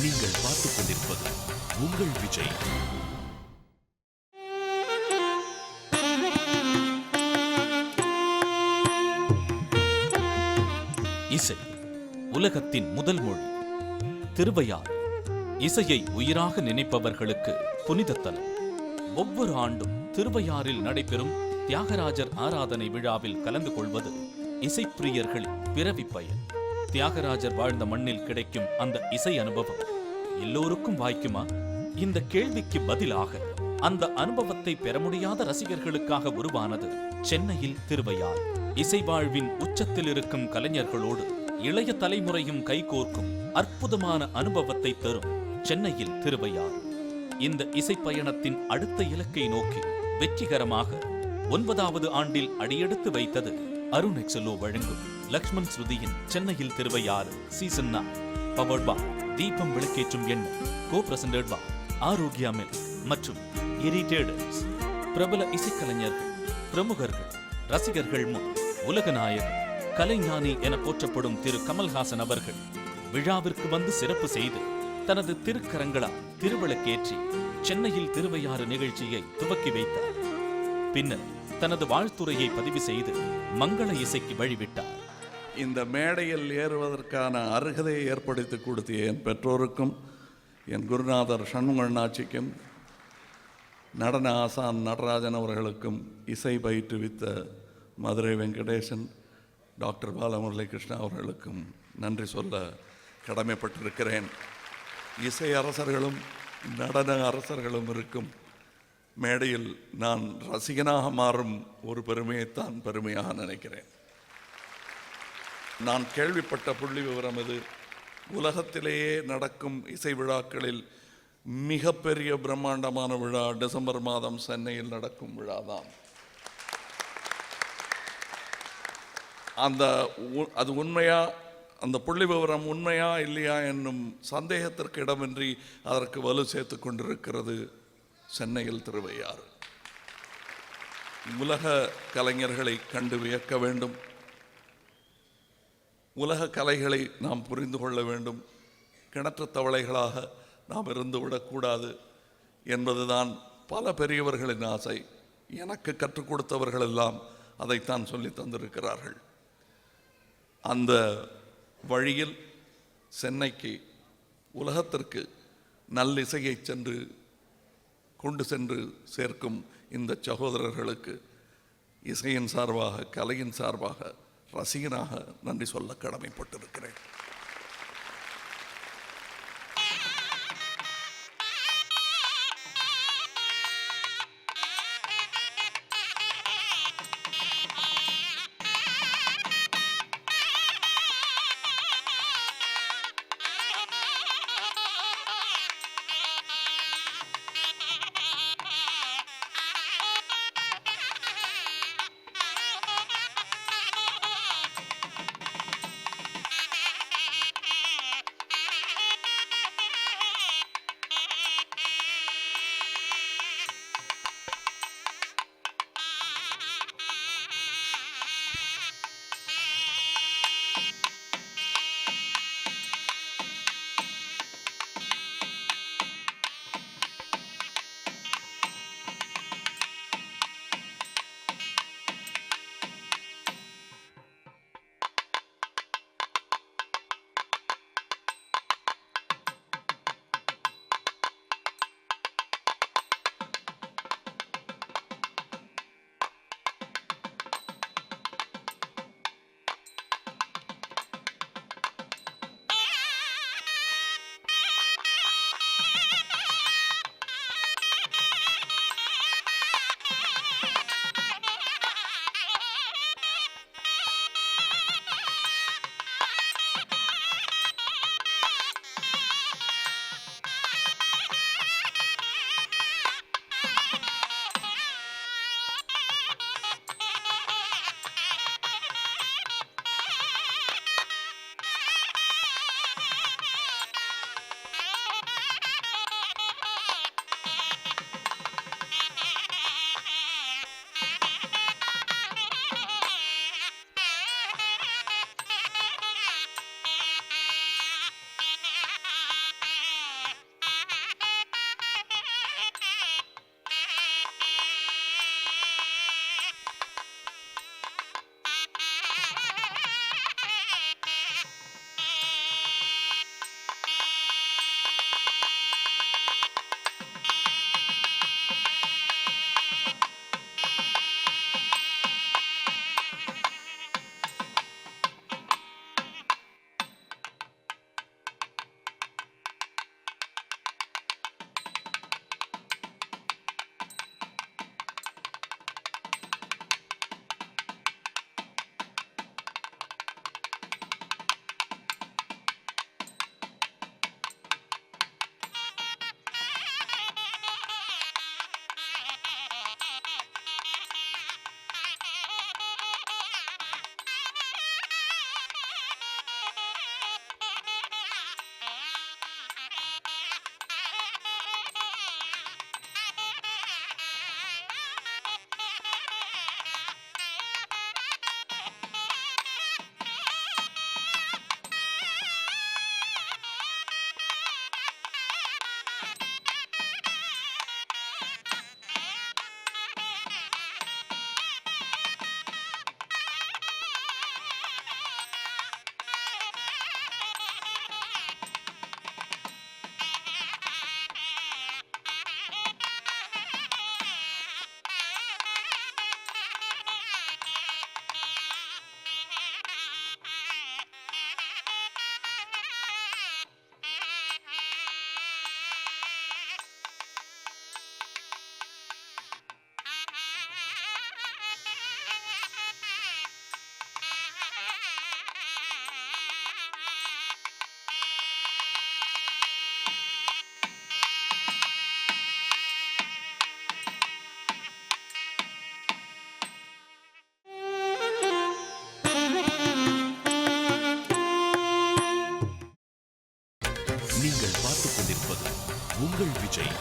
நீங்கள் பார்த்துக் கொண்டிருப்பது உங்கள் விஜய். இசை உலகத்தின் முதல் மொழி. திருவையாறு இசையை உயிராக நினைப்பவர்களுக்கு புனித தலம். ஒவ்வொரு ஆண்டும் திருவையாறில் நடைபெறும் தியாகராஜர் ஆராதனை விழாவில் கலந்து கொள்வது இசைப்பிரியர்களின் பிறவி பயன். தியாகராஜர் வாழ்ந்த மண்ணில் கிடைக்கும் அந்த இசை அனுபவம் எல்லோருக்கும் வாய்க்குமா? இந்த கேள்விக்கு பதிலாக அந்த அனுபவத்தை பெற முடியாத ரசிகர்களுக்காக உருவானது சென்னையில் திருவையாறு. இசை வாழ்வின் உச்சத்தில் இருக்கும் கலைஞர்களோடு இளைய தலைமுறையும் கைகோர்க்கும் அற்புதமான அனுபவத்தை தரும் சென்னையில் திருவையாறு. இந்த இசை பயணத்தின் அடுத்த இலக்கை நோக்கி வெற்றிகரமாக 9வது ஆண்டில் அடியெடுத்து வைத்தது அருண் எக்ஸலோ வழங்கும் லக்ஷ்மண் ஸ்ருதியின் சென்னையில் Thiruvaiyaru season 9. Powered by Deepam விளக்கேற்றும் எண்ணெய். Co presented by Arokya milk மற்றும் இரிட்டேடர்ஸ். பிரபல இசைக்கலைஞர்கள், பிரமுகர்கள், ரசிகர்கள் முன் உலகநாயகர், கலைஞானி என போற்றப்படும் திரு கமல்ஹாசன் அவர்கள் விழாவிற்கு வந்து சிறப்பு செய்து தனது திருக்கரங்களால் திருவிளக்கேற்றி சென்னையில் திருவையாறு நிகழ்ச்சியை துவக்கி வைத்தார். பின்னர் தனது வாழ்த்துறையை பதிவு செய்து மங்கள இசைக்கு வழிவிட்டார். இந்த மேடையில் ஏறுவதற்கான அருகதையை ஏற்படுத்தி கொடுத்த என் பெற்றோருக்கும், என் குருநாதர் சண்முகண்ணாச்சிக்கும், நடன ஆசான் நடராஜன் அவர்களுக்கும், இசை பயிற்றுவித்த மதுரை வெங்கடேசன், டாக்டர் பாலமுரளி கிருஷ்ணா அவர்களுக்கும் நன்றி சொல்ல கடமைப்பட்டிருக்கிறேன். இசை அரசர்களும் நடன அரசர்களும் இருக்கும் மேடையில் நான் ரசிகனாக மாறும் ஒரு பெருமையைத்தான் பெருமையாக நினைக்கிறேன். நான் கேள்விப்பட்ட புள்ளி விவரம் இது. உலகத்திலேயே நடக்கும் இசை விழாக்களில் மிகப்பெரிய பிரம்மாண்டமான விழா டிசம்பர் மாதம் சென்னையில் நடக்கும் விழாதான். அது உண்மையா, அந்த புள்ளி விவரம் உண்மையா இல்லையா என்னும் சந்தேகத்திற்கு இடமின்றி அதற்கு வலு சேர்த்து கொண்டிருக்கிறது சென்னையில் திருவையாறு. உலக கலைஞர்களை கண்டு வியக்க வேண்டும். உலக கலைகளை நாம் புரிந்து கொள்ள வேண்டும். கிணற்று தவளைகளாக நாம் இருந்துவிடக்கூடாது என்பதுதான் பல பெரியவர்களின் ஆசை. எனக்கு கற்றுக் கொடுத்தவர்கள் எல்லாம் அதைத்தான் சொல்லி தந்திருக்கிறார்கள். அந்த வழியில் சென்னைக்கு, உலகத்திற்கு நல்லிசையை கொண்டு சென்று சேர்க்கும் இந்த சகோதரர்களுக்கு இசையின் சார்பாக, கலையின் சார்பாக, ரசிகனாக நன்றி சொல்ல கடமைப்பட்டிருக்கிறேன். நீங்கள் பார்த்துக் கொண்டிருப்பது உங்கள் விஜய்.